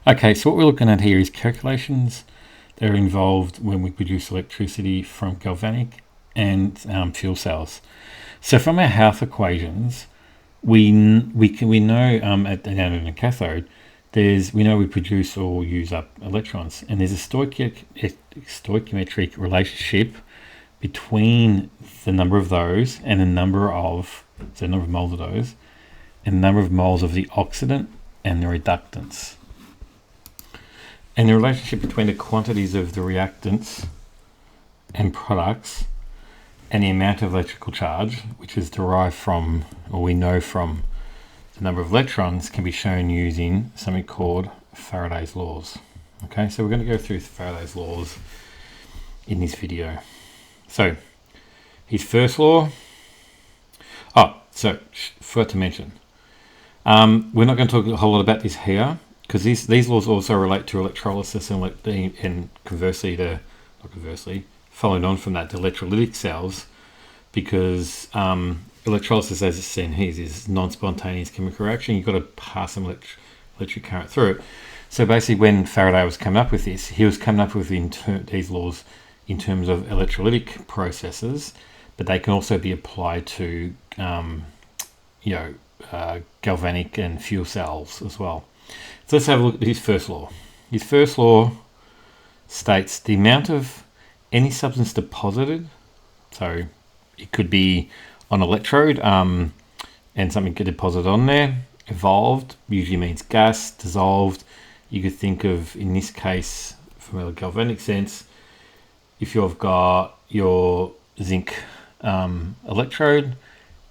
Okay, so what we're looking at here is calculations that are involved when we produce electricity from galvanic and fuel cells. So from our Houth equations, we know at the anode and cathode, we know we produce or use up electrons, and there's a stoichiometric relationship between the number of those and the number of moles of those, and the number of moles of the oxidant and the reductants. And the relationship between the quantities of the reactants and products and the amount of electrical charge, which is derived from, or we know from, the number of electrons, can be shown using something called Faraday's laws. Okay, so we're going to go through Faraday's laws in this video. So, his first law. Forgot to mention, we're not going to talk a whole lot about this here, because these laws also relate to electrolysis and conversely, following on from that, the electrolytic cells, because electrolysis, as it's seen here, is non-spontaneous chemical reaction. You've got to pass some electric current through it. So basically, when Faraday was coming up with this, he was coming up with these laws in terms of electrolytic processes, but they can also be applied to galvanic and fuel cells as well. So let's have a look at his first law. His first law states the amount of any substance deposited, so it could be on electrode and something could deposit on there, evolved usually means gas, dissolved. You could think of, in this case, from a galvanic sense, if you've got your zinc electrode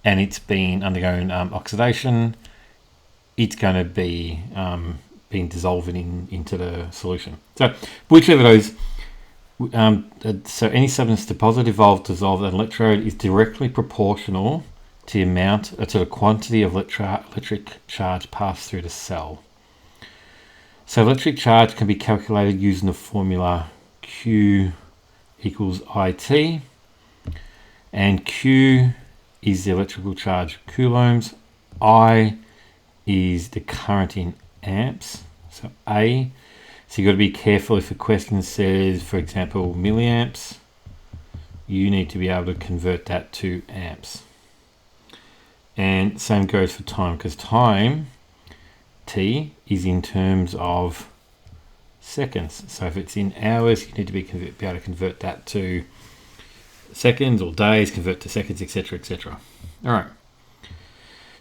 and it's been undergoing oxidation, it's going to be being dissolved into the solution. So whichever those, so any substance deposited, evolved, dissolved, and electrode is directly proportional to the amount, to the quantity of electric charge passed through the cell. So electric charge can be calculated using the formula Q equals IT, and Q is the electrical charge coulombs, I is the current in amps, so A. So you've got to be careful if a question says, for example, milliamps, you need to be able to convert that to amps. And same goes for time, because time, T, is in terms of seconds. So if it's in hours, you need to be able to convert that to seconds, or days, convert to seconds, etc., etc. All right.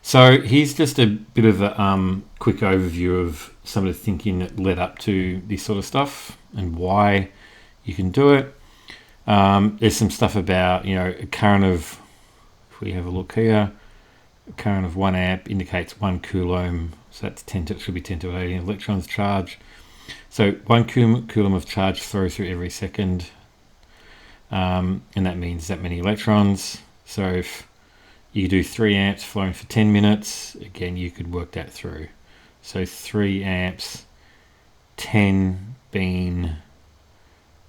So here's just a bit of a quick overview of some of the thinking that led up to this sort of stuff and why you can do it. There's some stuff about, a current of, if we have a look here, a current of 1 amp indicates 1 coulomb, so that's should be 10 to 18 electrons charge. So 1 coulomb of charge flows through every second, and that means that many electrons. So if you do 3 amps flowing for 10 minutes, again, you could work that through. So 3 amps, 10 being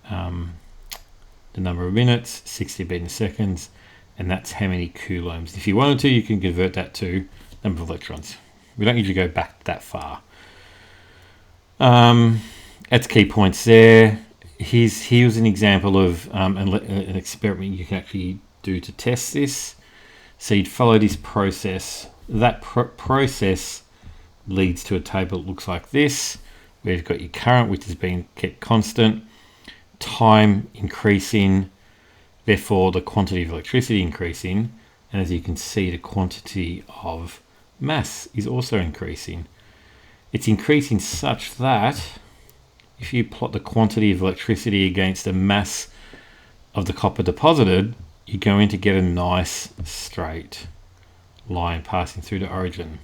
the number of minutes, 60 being the seconds, and that's how many coulombs. If you wanted to, you can convert that to number of electrons. We don't usually go back that far. That's key points there. Here's an example of an experiment you can actually do to test this. So you'd follow this process. That process leads to a table that looks like this, where you've got your current, which has been kept constant, time increasing, therefore the quantity of electricity increasing, and as you can see, the quantity of mass is also increasing. It's increasing such that if you plot the quantity of electricity against the mass of the copper deposited, you're going to get a nice straight line passing through the origin.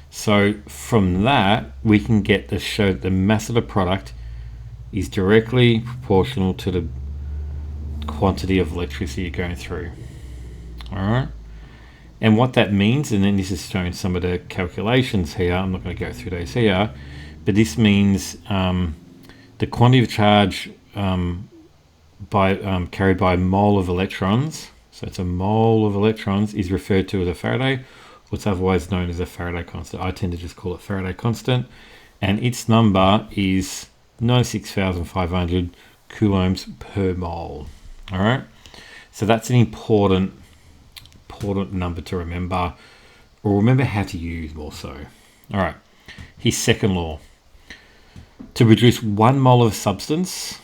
So from that, we can get to show that the mass of the product is directly proportional to the quantity of electricity going through. All right. And what that means, and then this is showing some of the calculations here, I'm not going to go through those here, but this means the quantity of charge carried by a mole of electrons, so it's a mole of electrons, is referred to as a Faraday, what's otherwise known as a Faraday constant. I tend to just call it Faraday constant, and its number is 96,500 coulombs per mole. All right, so that's an important number to remember, or remember how to use more so. All right, his second law. To produce 1 mole of substance,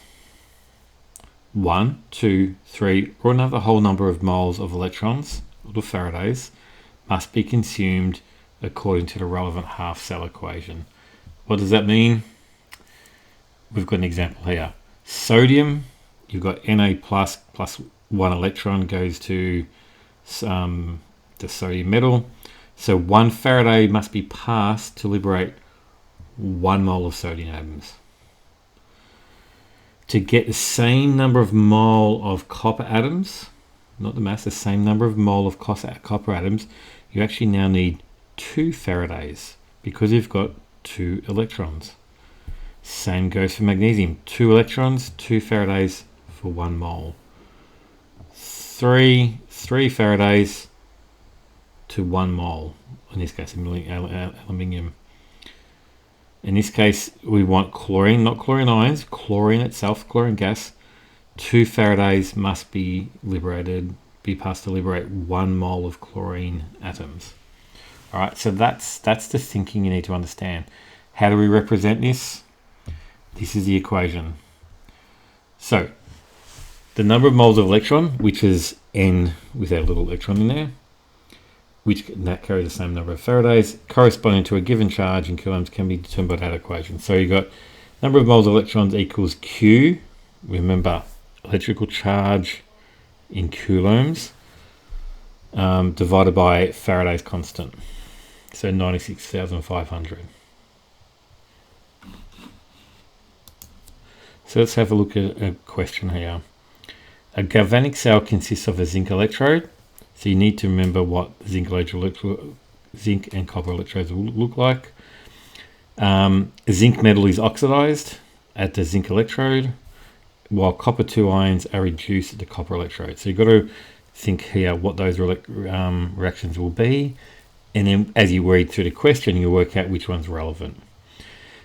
1, 2, 3, or another whole number of moles of electrons, little Faradays, must be consumed according to the relevant half-cell equation. What does that mean? We've got an example here. Sodium, you've got Na plus 1 electron goes to the sodium metal. So 1 Faraday must be passed to liberate 1 mole of sodium atoms. To get the same number of mole of copper atoms, not the mass, the same number of mole of copper atoms, you actually now need 2 Faradays because you've got 2 electrons. Same goes for magnesium. 2 electrons, 2 Faradays for 1 mole. 3 Faradays to 1 mole. In this case, aluminium. In this case, we want chlorine, not chlorine ions, chlorine itself, chlorine gas. 2 Faradays must be passed to liberate 1 mole of chlorine atoms. All right, so that's the thinking you need to understand. How do we represent this? This is the equation. So the number of moles of electron, which is N with our little electron in there, that carries the same number of Faradays, corresponding to a given charge in coulombs, can be determined by that equation. So you've got number of moles of electrons equals Q. Remember, electrical charge in coulombs divided by Faraday's constant. So 96,500. So let's have a look at a question here. A galvanic cell consists of a zinc electrode. So you need to remember what zinc and copper electrodes will look like. Zinc metal is oxidized at the zinc electrode, while copper 2 ions are reduced at the copper electrode. So you've got to think here what those reactions will be, and then as you read through the question, you work out which one's relevant.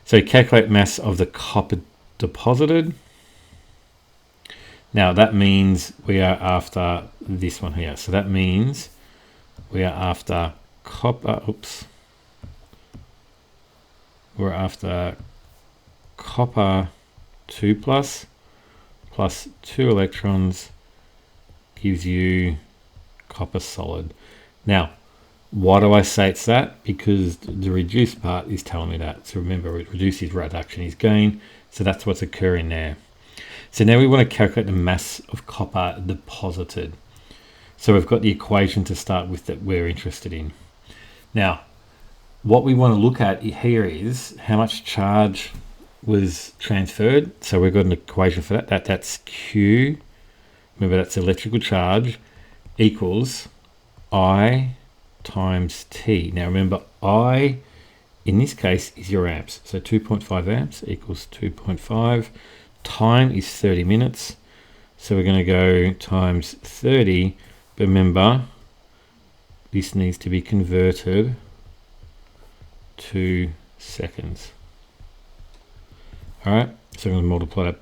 So calculate mass of the copper deposited. Now that means we are after this one here. So that means we are after copper, we're after copper 2 plus 2 electrons gives you copper solid. Now, why do I say it's that? Because the reduced part is telling me that. So remember, reduce is reduction is gain. So that's what's occurring there. So now we want to calculate the mass of copper deposited. So we've got the equation to start with that we're interested in. Now, what we want to look at here is how much charge was transferred. So we've got an equation for that. That's Q. Remember, that's electrical charge equals I times T. Now remember, I in this case is your amps. So 2.5 amps equals 2.5. Time is 30 minutes. So we're going to go times 30. But remember, this needs to be converted to seconds. All right, so I'm going to multiply that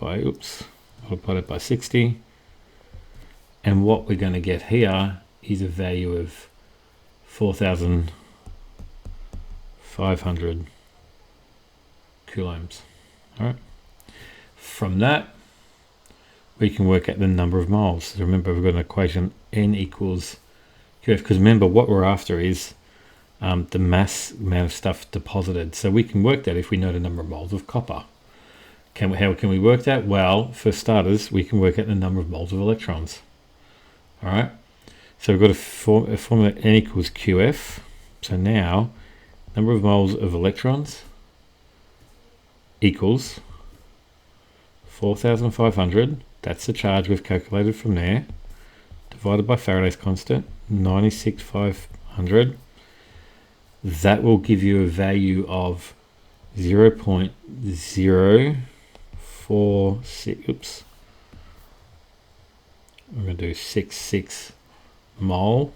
by 60. And what we're going to get here is a value of 4,500 coulombs. All right. From that, we can work out the number of moles. So remember, we've got an equation N equals QF, because remember what we're after is the mass amount of stuff deposited. So we can work that if we know the number of moles of copper. How can we work that? Well, for starters, we can work out the number of moles of electrons. All right. So we've got a formula N equals QF. So now, number of moles of electrons equals 4,500. That's the charge we've calculated from there, divided by Faraday's constant, 96,500. That will give you a value of 0.046. Oops. We're going to do 66 mole.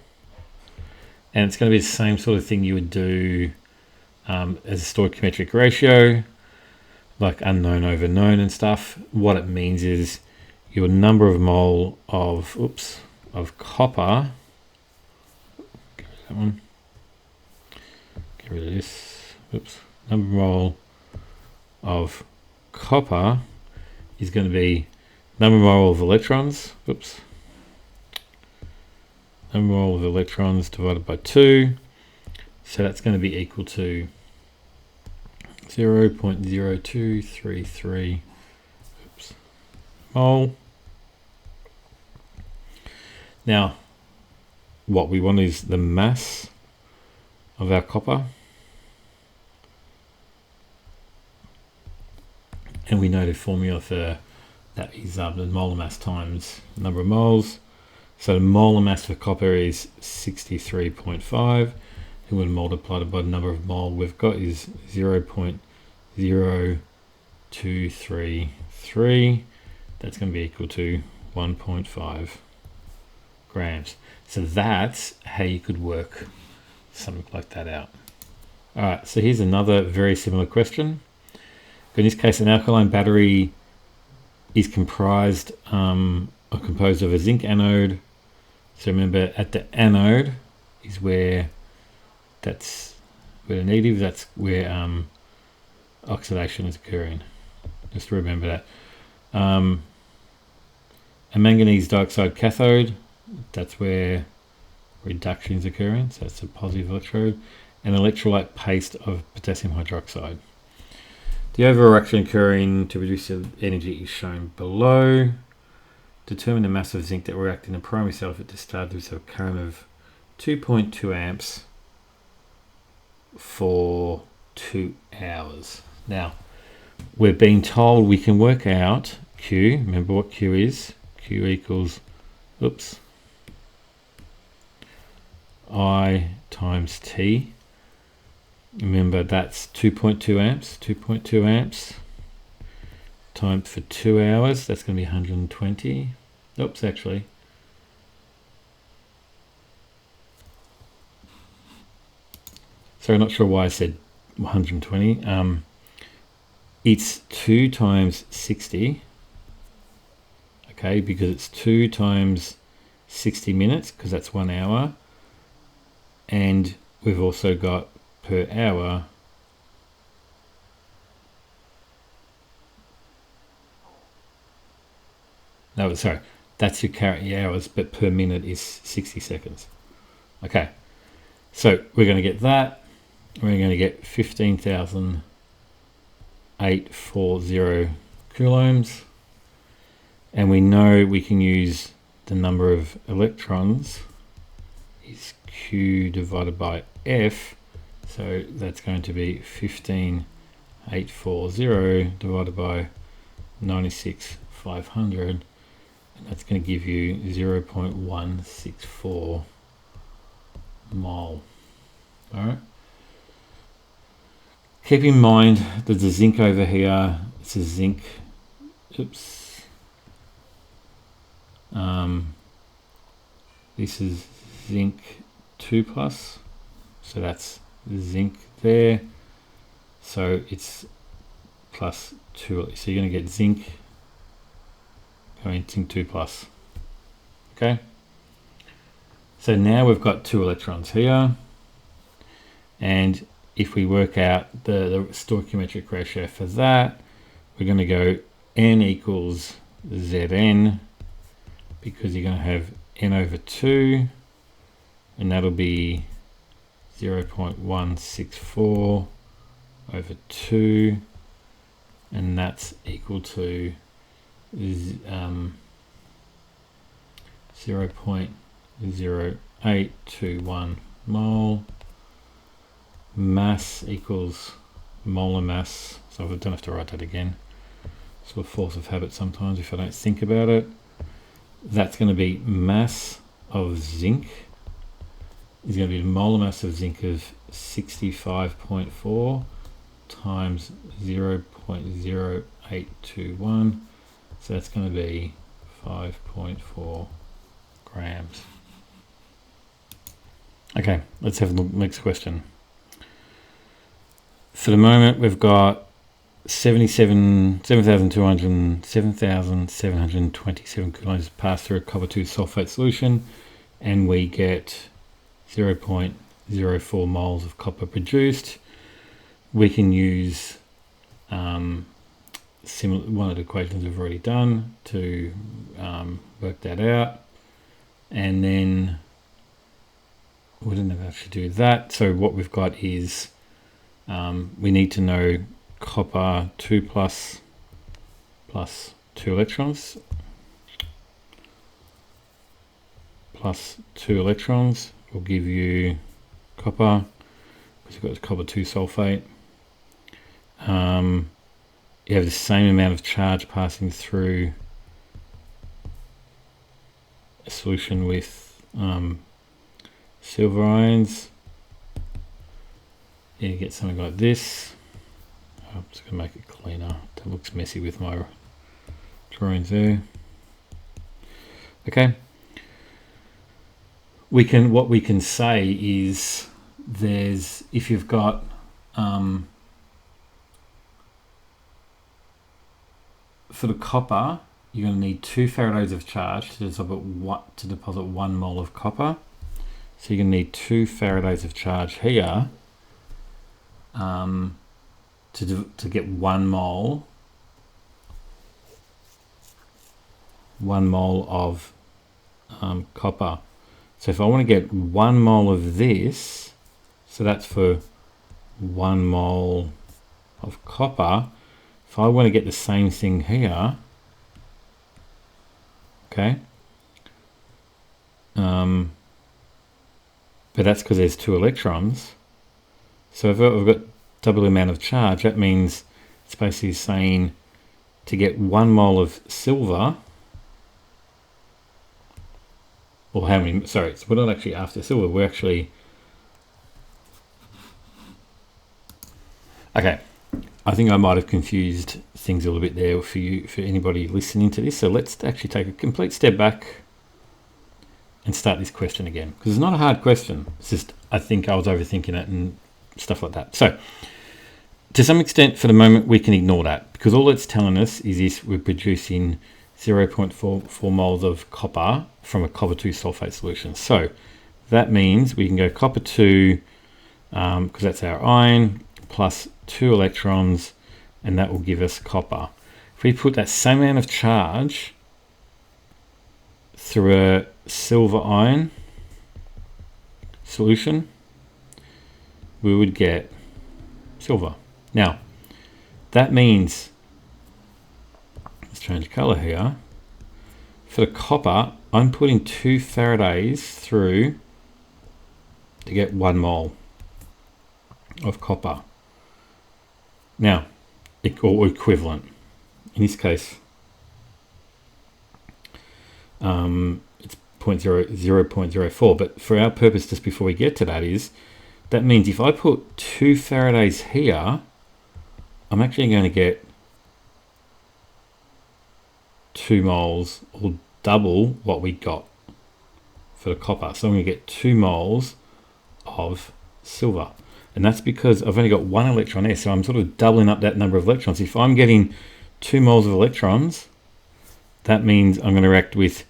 And it's going to be the same sort of thing you would do as a stoichiometric ratio, like unknown over known and stuff. What it means is your number of mole of copper. Get rid of that one. Get rid of this. Number of mole of copper is going to be number of mole of electrons. Number of mole of electrons divided by 2. So that's going to be equal to 0.0233 mole. Now, what we want is the mass of our copper. And we know the formula for that is the molar mass times number of moles. So the molar mass for copper is 63.5. And when multiplied by the number of mole we've got is 0.0233. That's going to be equal to 1.5 grams. So that's how you could work something like that out. All right, so here's another very similar question. In this case, an alkaline battery is composed of a zinc anode. So remember, at the anode is where the negative, that's where oxidation is occurring. Just remember that. A manganese dioxide cathode, that's where reduction is occurring. So that's a positive electrode. An electrolyte paste of potassium hydroxide. The overreaction occurring to produce energy is shown below. Determine the mass of zinc that will react in a primary cell if it discharges a current of 2.2 amps for 2 hours. Now, we're being told we can work out Q. Remember what Q is? Q equals, I times T. Remember that's 2.2 amps. 2.2 amps times for 2 hours. That's going to be 120. Actually. So not sure why I said 120. It's 2 times 60. Okay, because it's 2 times 60 minutes, because that's 1 hour. And we've also got per hour. No, sorry, that's your carry hours, but per minute is 60 seconds. Okay, so we're going to get that. We're going to get 15,840 coulombs. And we know we can use the number of electrons is Q divided by F. So that's going to be 15,840 divided by 96,500. And that's going to give you 0.164 mole. All right. Keep in mind that the zinc over here, it's a zinc, this is zinc 2 plus, so that's zinc there, so it's plus 2, so you're going to get zinc going zinc 2 plus. Okay, so now we've got 2 electrons here, and if we work out the stoichiometric ratio for that, we're going to go N equals Zn, because you're going to have N over 2, and that'll be 0.164 over 2, and that's equal to 0.0821 mole. Mass equals molar mass, so I don't have to write that again. It's a force of habit sometimes if I don't think about it. That's going to be mass of zinc is going to be the molar mass of zinc of 65.4 times 0.0821, so that's going to be 5.4 grams. Okay, let's have a look. Next question. For the moment, we've got 7,727 coulombs passed through a copper 2 sulfate solution, and we get 0.04 moles of copper produced. We can use similar one of the equations we've already done to work that out, and then we didn't have to actually do that. So what we've got is we need to know copper 2 plus 2 electrons plus 2 electrons will give you copper, because you've got copper 2 sulfate. You have the same amount of charge passing through a solution with silver ions. You get something like this. I'm just going to make it cleaner. That looks messy with my drawings there. Okay. What we can say is if you've got for the copper, you're going to need 2 Faradays of charge to deposit 1 mole of copper. So you're going to need 2 Faradays of charge here to get 1 mole of copper. So if I want to get 1 mole of this, so that's for 1 mole of copper. If I want to get the same thing here, okay, but that's because there's 2 electrons. So if I've got double the amount of charge, that means it's basically saying to get 1 mole of silver, or how many, sorry, so we're not actually after silver, we're actually, okay, I think I might have confused things a little bit there for you, for anybody listening to this. So let's actually take a complete step back and start this question again, because it's not a hard question. It's just, I think I was overthinking it and stuff like that. So to some extent, for the moment, we can ignore that, because all it's telling us is this: we're producing 0.44 moles of copper from a copper 2 sulfate solution. So that means we can go copper 2, because that's our iron, plus 2 electrons, and that will give us copper. If we put that same amount of charge through a silver ion solution, we would get silver. Now, that means, let's change color here. For the copper, I'm putting 2 Faradays through to get 1 mole of copper. Now, or equivalent. In this case, it's 0.04, but for our purpose, just before we get to that, that means if I put 2 Faradays here, I'm actually going to get 2 moles, or double what we got for the copper. So I'm going to get 2 moles of silver. And that's because I've only got 1 electron there, so I'm sort of doubling up that number of electrons. If I'm getting 2 moles of electrons, that means I'm going to react with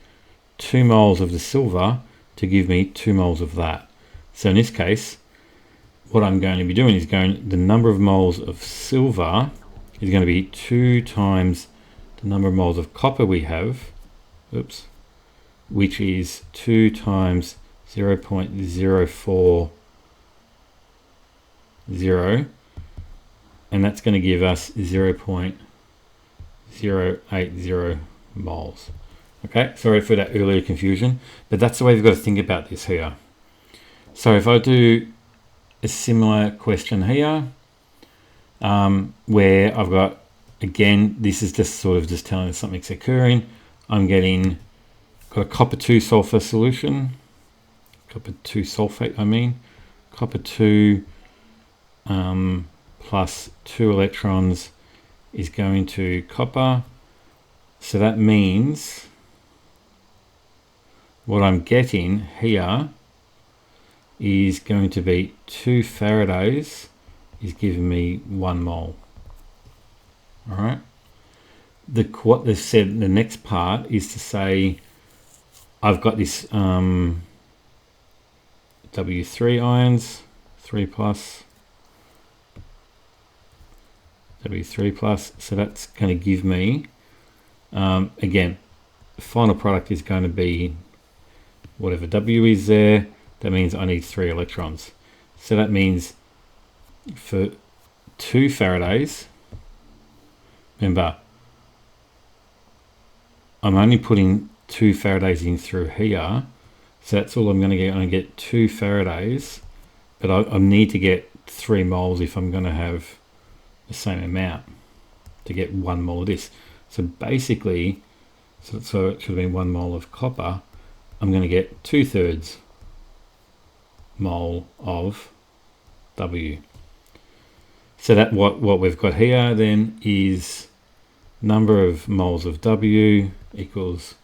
2 moles of the silver to give me 2 moles of that. So in this case, what I'm going to be doing is the number of moles of silver is going to be 2 times the number of moles of copper we have, which is 2 times 0.040, and that's going to give us 0.080 moles. Okay, sorry for that earlier confusion, but that's the way we've got to think about this here. So if I do a similar question here, where I've got, again, this is just sort of just telling us something's occurring. I'm got a copper 2 sulfur solution, copper 2 sulfate, copper 2 plus 2 electrons is going to copper. So that means what I'm getting here is going to be 2 Faradays is giving me 1 mole. All right. What they've said, the next part is to say, I've got this W3 ions, 3 plus, W3 plus. So that's going to give me, again, the final product is going to be whatever W is there. That means I need 3 electrons. So that means for 2 Faradays, remember, I'm only putting 2 Faradays in through here, so that's all I'm going to get. I'm going to get 2 Faradays, but I need to get 3 moles if I'm going to have the same amount to get 1 mole of this. So basically, so it should have been 1 mole of copper. I'm going to get 2/3 mole of W. So that what we've got here then is number of moles of W equals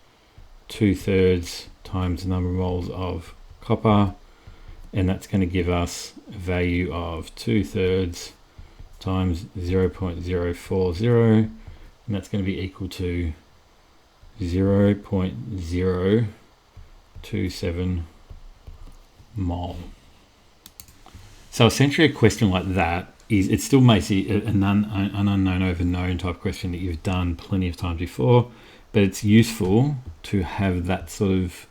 2/3 times the number of moles of copper, and that's going to give us a value of 2/3 times 0.040, and that's going to be equal to 0.027 mole. So essentially a question like that is, it still makes it an unknown over known type question that you've done plenty of times before, but it's useful to have that sort of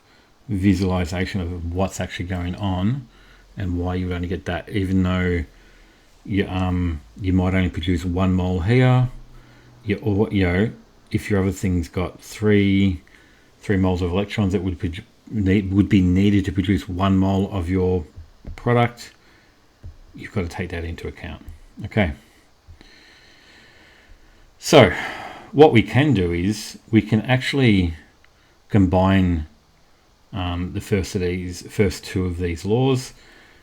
visualization of what's actually going on and why you would only get that, even though you might only produce 1 mole here, or if your other thing's got 3 moles of electrons that would be needed to produce 1 mole of your product. You've got to take that into account. Okay. So what we can do is we can actually combine the first 2 of these laws.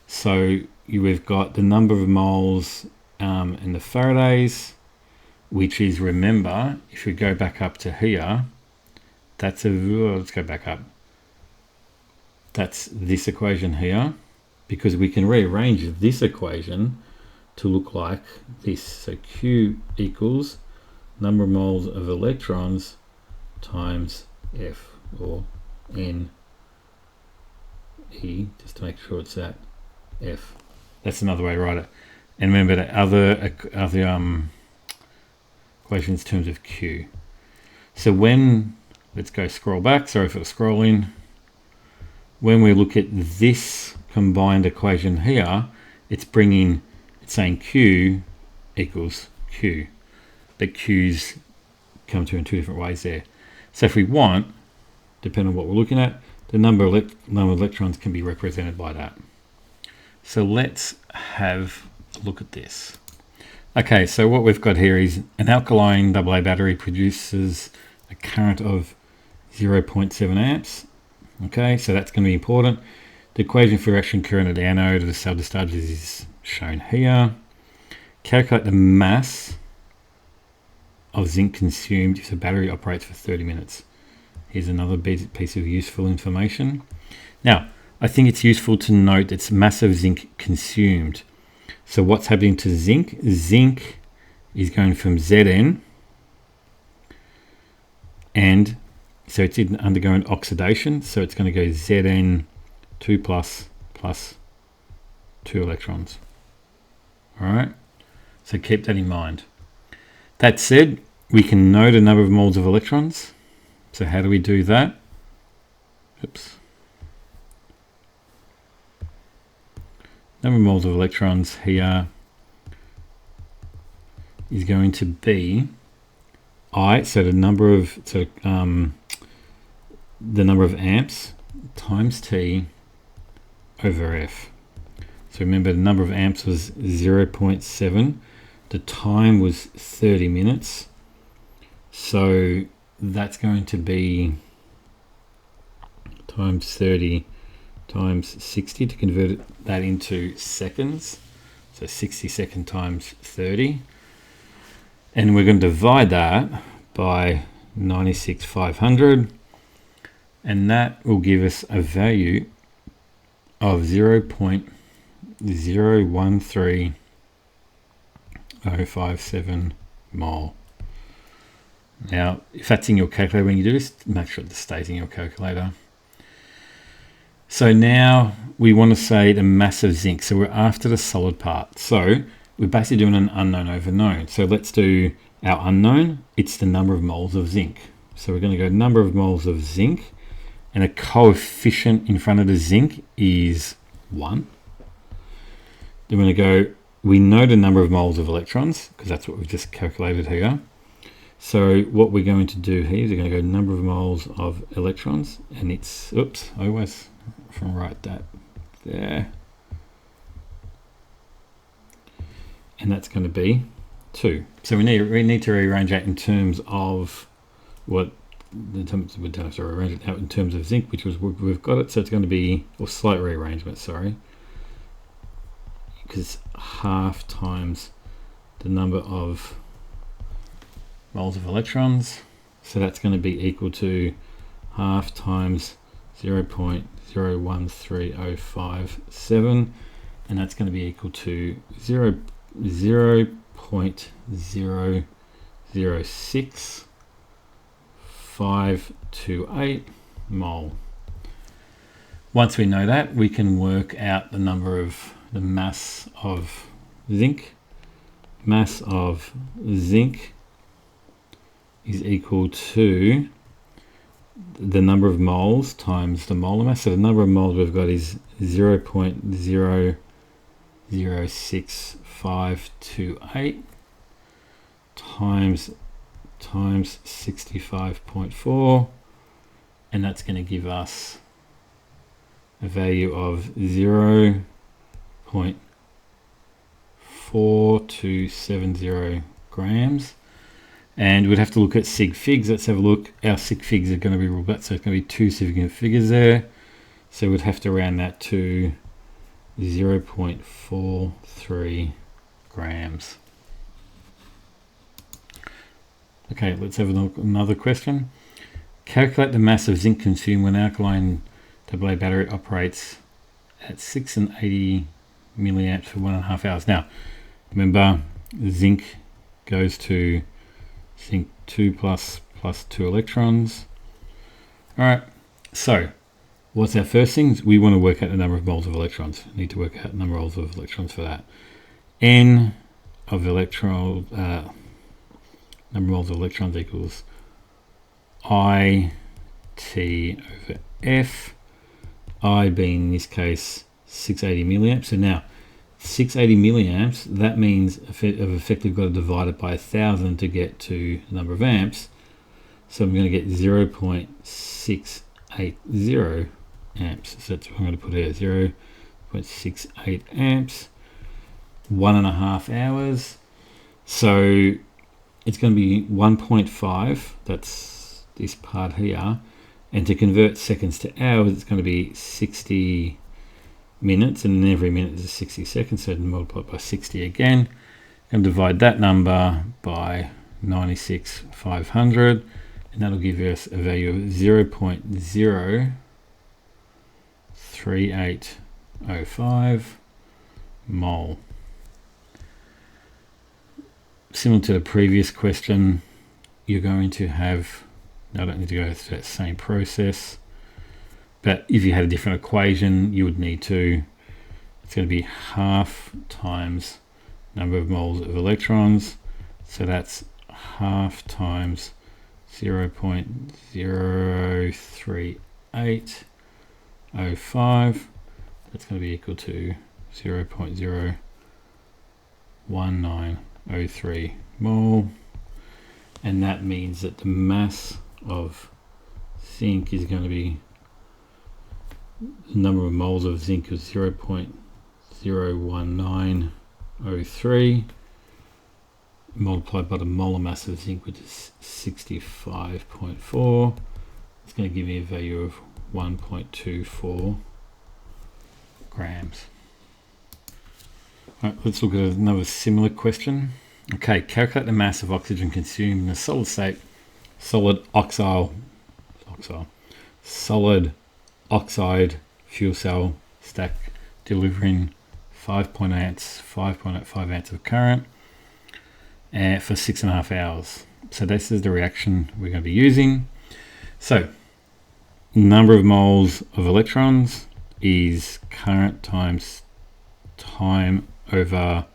So we've got the number of moles in the Faradays, which is, remember, if we go back up to here, that's let's go back up. That's this equation here, because we can rearrange this equation to look like this. So Q equals number of moles of electrons times F, or N E, just to make sure it's at F. That's another way to write it. And remember that other equations in terms of Q. So when, let's go scroll back, sorry for the scrolling. When we look at this combined equation here, it's saying Q equals Q. But Q's come to in 2 different ways there. So if we want, depending on what we're looking at, the number of electrons can be represented by that. So let's have a look at this. Okay, so what we've got here is an alkaline AA battery produces a current of 0.7 amps. Okay, so that's going to be important. The equation for reaction current at the anode of the cell discharges is shown here. Calculate the mass of zinc consumed if the battery operates for 30 minutes. Here's another piece of useful information. Now, I think it's useful to note that it's mass of zinc consumed. So what's happening to zinc? Zinc is going from Zn, and so it's undergoing oxidation. So it's going to go Zn 2 plus 2 electrons. All right. So keep that in mind. That said, we can know the number of moles of electrons. So how do we do that? Oops. Number of moles of electrons here is going to be I, so the number of amps times T over F. So remember, the number of amps was 0.7. The time was 30 minutes. So that's going to be times 30 times 60 to convert that into seconds. So 60 seconds times 30. And we're going to divide that by 96,500. And that will give us a value of 0.013 0.057 mole. Now, if that's in your calculator when you do this, make sure it stays in your calculator. So now we want to say the mass of zinc. So we're after the solid part. So we're basically doing an unknown over known. So let's do our unknown. It's the number of moles of zinc. So we're going to go number of moles of zinc, and a coefficient in front of the zinc is 1. Then we're going to go, we know the number of moles of electrons because that's what we've just calculated here. So what we're going to do here is we're going to go number of moles of electrons, and it's, oops, I always write that there. And that's going to be 2. So we need to rearrange that in terms of what the terms we don't have to rearrange it out in terms of zinc, which was we've got it. So it's going to be, or slight rearrangement, sorry, because it's half times the number of moles of electrons. So that's going to be equal to half times 0.013057, and that's going to be equal to 0.006528 mole. Once we know that, we can work out the mass of zinc. Mass of zinc is equal to the number of moles times the molar mass. So the number of moles we've got is 0.006528 times 65.4, and that's going to give us a value of 0.4270 grams. And we'd have to look at sig figs. Let's have a look. Our sig figs are going to be ruled out, so it's going to be 2 significant figures there. So we'd have to round that to 0.43 grams. Okay, let's have another question. Calculate the mass of zinc consumed when alkaline AA battery operates at 6 and 80 milliamps for 1.5 hours. Now, remember, zinc goes to zinc 2 plus 2 electrons. All right, so what's our first thing? We want to work out the number of moles of electrons. We need to work out the number of moles of electrons for that. N of electron, number of moles of electrons equals I T over F. I being in this case 680 milliamps. So now 680 milliamps, that means I've effectively got to divide it by 1,000 to get to the number of amps. So I'm going to get 0.680 amps. So that's what I'm going to put here, 0.68 amps, 1.5 hours. So it's going to be 1.5, that's this part here. And to convert seconds to hours, it's going to be 60 minutes, and then every minute is 60 seconds, so multiply by 60 again, and divide that number by 96,500, and that'll give us a value of 0.03805 mole. Similar to the previous question, you're going to have, I don't need to go through that same process, but if you had a different equation, you would need to, it's going to be half times number of moles of electrons. So that's half times 0.03805. That's going to be equal to 0.01903 mole. And that means that the mass of zinc is going to be, the number of moles of zinc is 0.01903 multiplied by the molar mass of zinc, which is 65.4. It's going to give me a value of 1.24 grams. All right, let's look at another similar question. Okay, calculate the mass of oxygen consumed in a solid state, solid oxide fuel cell stack delivering 5.5 amps of current. for 6.5 hours. So this is the reaction we're going to be using. So number of moles of electrons is current times time over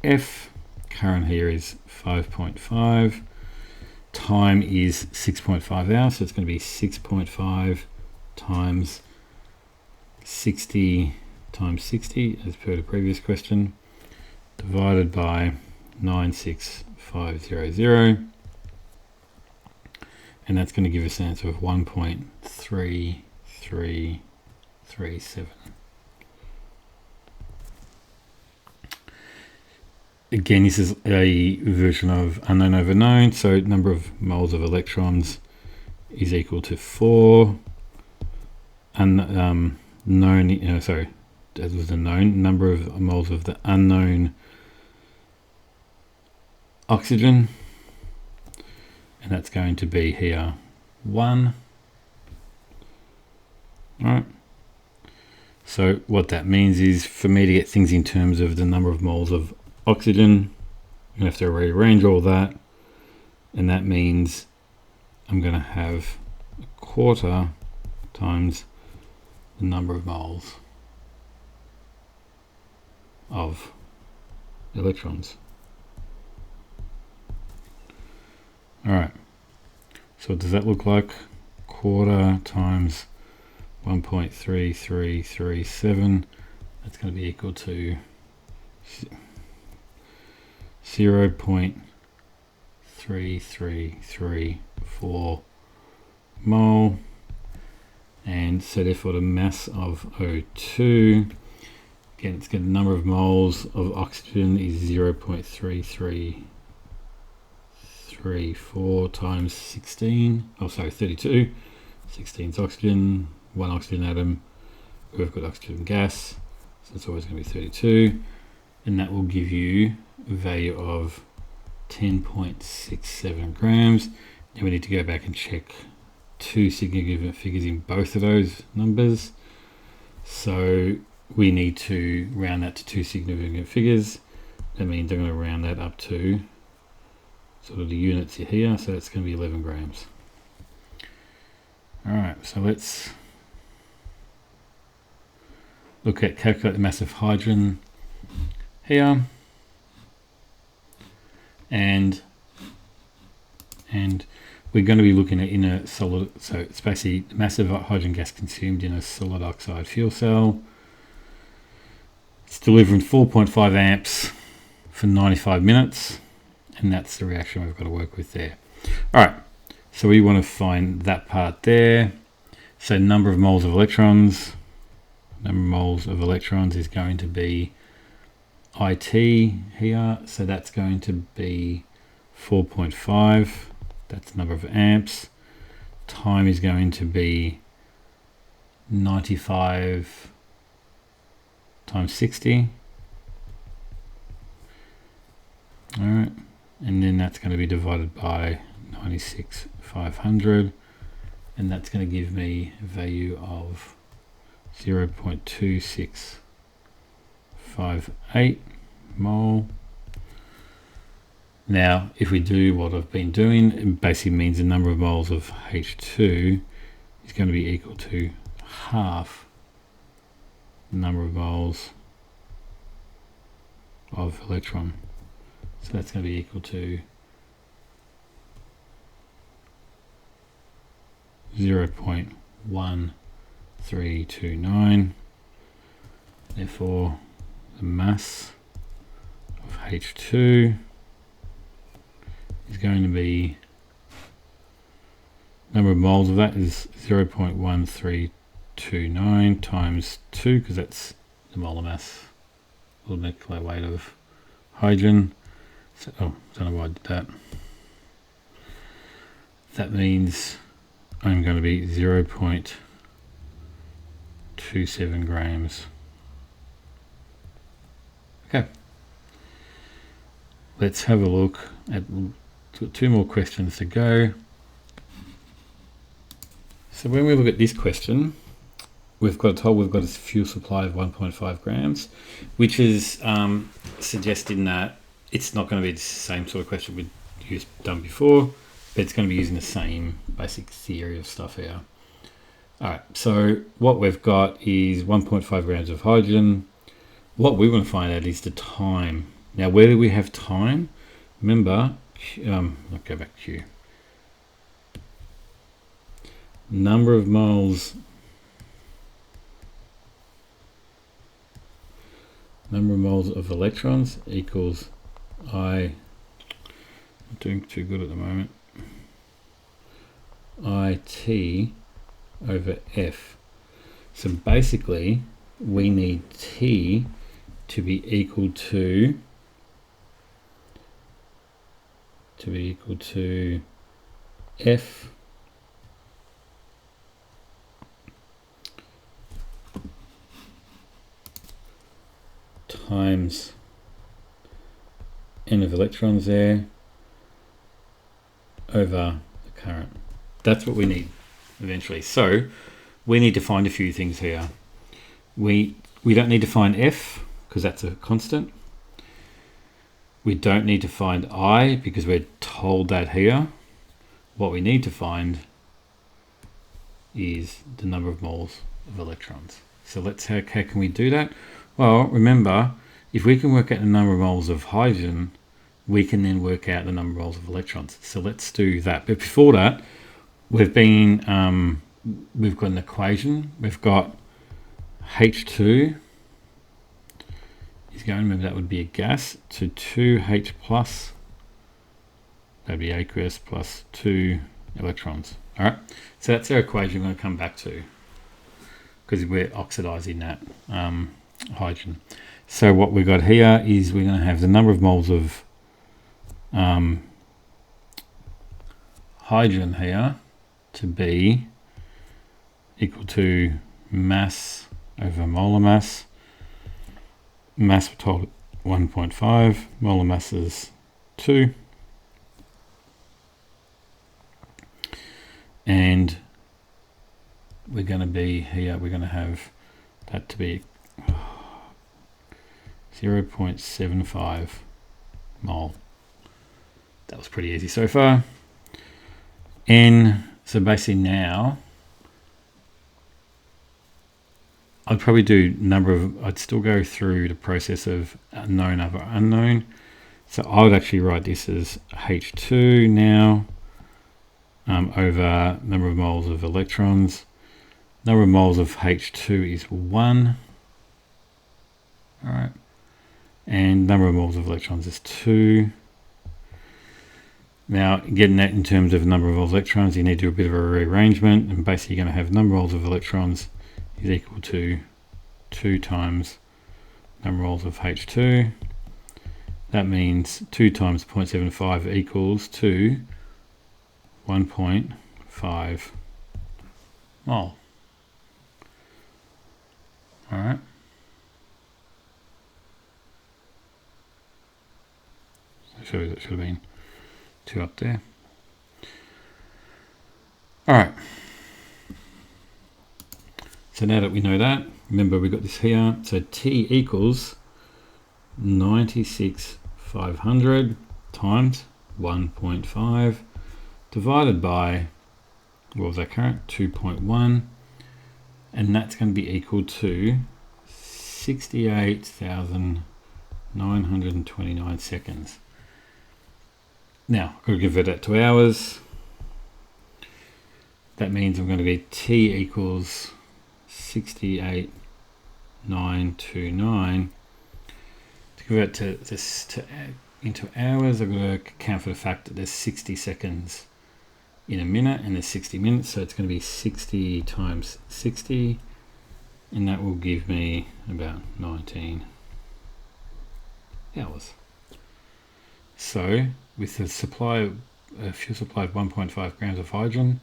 F. Current here is 5.5. Time is 6.5 hours, so it's going to be 6.5 times 60 times 60, as per the previous question, divided by 96500, and that's going to give us an answer of 1.3337. Again, this is a version of unknown over known, so number of moles of electrons is equal to 4. Known, sorry, that was the known number of moles of the unknown oxygen, and that's going to be here 1. All right. So what that means is, for me to get things in terms of the number of moles of oxygen, I'm going to have to rearrange all that, and that means I'm going to have a quarter times the number of moles of electrons. All right, so what does that look like? Quarter times 1.3337, that's going to be equal to 0.3334 mole, and so therefore the mass of O2, again it's got the number of moles of oxygen is 0.3334 times 16, 32. 16 is oxygen, 1 oxygen atom, we've got oxygen gas, so it's always going to be 32, and that will give you a value of 10.67 grams. Now we need to go back and check two significant figures in both of those numbers, so we need to round that to two significant figures. That means I'm going to round that up to sort of the units here, so it's going to be 11 grams. Alright, so let's look at calculate the mass of hydrogen here, and we're going to be looking at in a solid, so it's basically the mass of hydrogen gas consumed in a solid oxide fuel cell. It's delivering 4.5 amps for 95 minutes, and that's the reaction we've got to work with there. Alright, so we want to find that part there. So number of moles of electrons, is going to be IT here, so that's going to be 4.5, that's the number of amps. Time is going to be 95 times 60. All right, and then that's going to be divided by 96,500, and that's going to give me a value of 0.2658 mole. Now, if we do what I've been doing, it basically means the number of moles of H2 is going to be equal to half the number of moles of electron. So that's going to be equal to 0.1329. Therefore, the mass of H2 is going to be, number of moles of that is 0.1329 times 2, because that's the molar mass, or molecular weight of hydrogen. So, I don't know why I did that. That means I'm going to be 0.27 grams. Okay. Let's have a look at two more questions to go. So when we look at this question, we've got a fuel supply of 1.5 grams, which is suggesting that it's not going to be the same sort of question we've done before, but it's going to be using the same basic theory of stuff here. All right, so what we've got is 1.5 grams of hydrogen. What we want to find out is the time. Now, where do we have time? Remember, I'll go back to Q. Number of moles of electrons equals I'm not doing too good at the moment. IT over F. So basically, we need T to be equal to F times N of electrons there over the current. That's what we need eventually. So we need to find a few things here. We don't need to find F because that's a constant. We don't need to find I because we're told that here. What we need to find is the number of moles of electrons. So how can we do that? Well, remember, if we can work out the number of moles of hydrogen, we can then work out the number of moles of electrons. So let's do that. But before that, we've got an equation. We've got H2 is going, remember that would be a gas, to 2H plus, that'd be aqueous, plus 2 electrons. All right, so that's our equation we're going to come back to because we're oxidizing that hydrogen. So what we've got here is we're going to have the number of moles of hydrogen here to be equal to mass over molar mass. Mass we're told 1.5, molar mass is 2. And we're going to be here, we're going to have that to be 0.75 mole. That was pretty easy so far. So basically now, I'd probably do I'd still go through the process of known over unknown. So I would actually write this as H2 now over number of moles of electrons. Number of moles of H2 is 1. All right. And number of moles of electrons is 2. Now, getting that in terms of number of electrons, you need to do a bit of a rearrangement, and basically you're going to have number of moles of electrons is equal to 2 times number of moles of H2. That means 2 times 0.75 equals to 1.5 mole. All right. So that should have been 2 up there. All right. So now that we know that, remember we got this here. So T equals 96,500 times 1.5 divided by, what was our current? 2.1. And that's going to be equal to 68,929 seconds. Now, I've got to convert that to hours. That means I'm going to get T equals 68,929. To convert this into hours, I've got to account for the fact that there's 60 seconds in a minute and there's 60 minutes, so it's going to be 60 times 60, and that will give me about 19 hours. So with the fuel supply of 1.5 grams of hydrogen,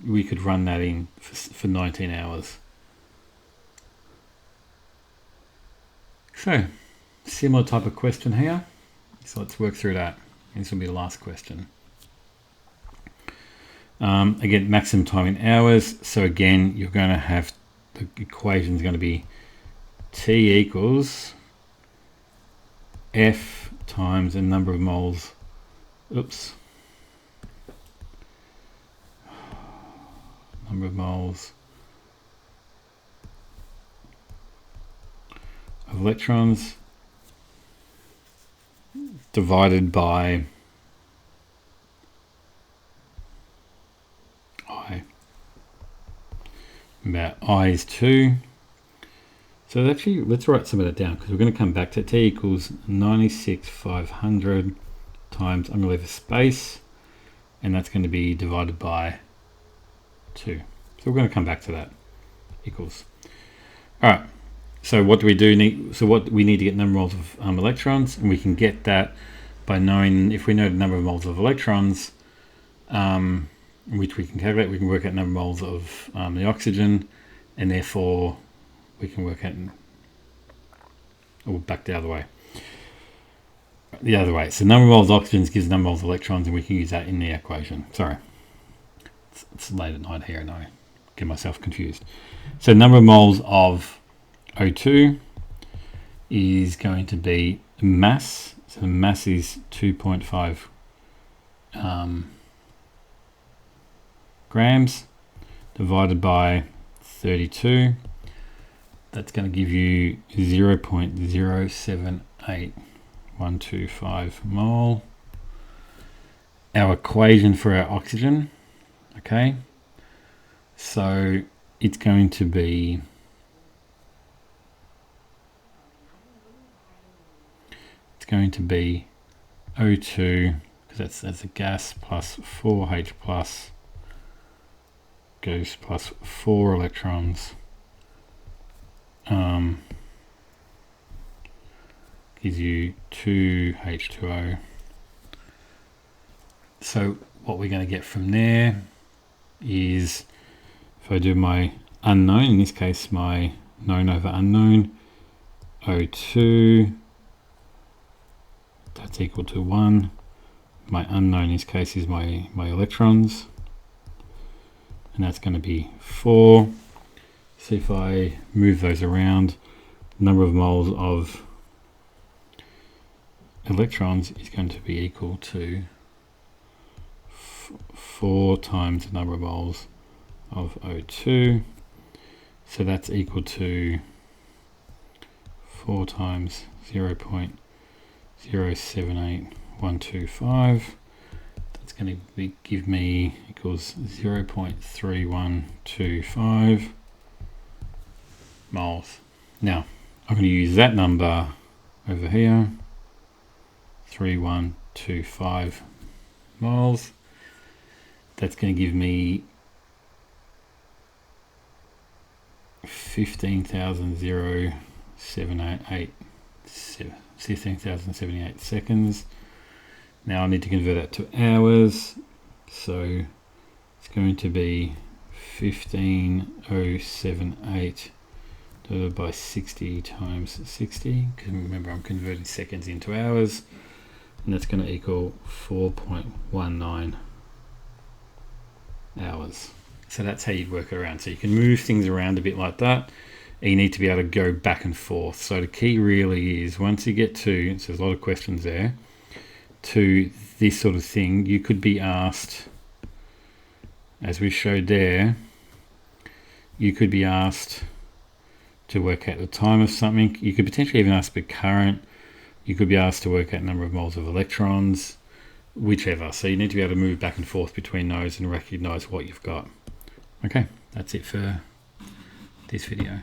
we could run that in for 19 hours. So, similar type of question here. So let's work through that. This will be the last question. Again, maximum time in hours. So again, you're going to have, the equation is going to be T equals F times the number of moles, number of moles of electrons divided by I. About I is 2. So actually, let's write some of that down, because we're going to come back to T equals 96,500 times, I'm going to leave a space, and that's going to be divided by 2. So we're going to come back to that. Equals. All right. So what do we do need? So what we need to get number of moles of electrons, and we can get that by knowing, if we know the number of moles of electrons, which we can calculate, we can work out number of moles of the oxygen, and therefore we can work out, or back the other way. So number of moles of oxygen gives number of moles of electrons, and we can use that in the equation. Sorry, it's late at night here and I get myself confused. So number of moles of O2 is going to be mass. So mass is 2.5 grams divided by 32. That's going to give you 0.078125 mole. Our equation for our oxygen, okay, so it's going to be O2, because that's a gas, plus 4H plus goes plus 4 electrons, gives you 2H2O. So what we're going to get from there is, if I do my unknown, in this case my known over unknown, O2, that's equal to 1. My unknown in this case is my electrons, and that's going to be 4. So if I move those around, number of moles of electrons is going to be equal to 4 times the number of moles of O2. So that's equal to 4 times 0.078125. That's going to give me equals 0.3125 moles. Now I'm going to use that number over here, 3125 moles. That's going to give me 15,078 seconds. Now I need to convert that to hours, so it's going to be 15,078 divided by 60 times 60, because remember I'm converting seconds into hours, and that's going to equal 4.19 hours. So that's how you'd work it around. So you can move things around a bit like that, and you need to be able to go back and forth. So the key really is, once you get to, so there's a lot of questions there, to this sort of thing, you could be asked, as we showed there, you could be asked to work out the time of something. You could potentially even ask the current. You could be asked to work out number of moles of electrons, whichever. So you need to be able to move back and forth between those and recognize what you've got. Okay, that's it for this video.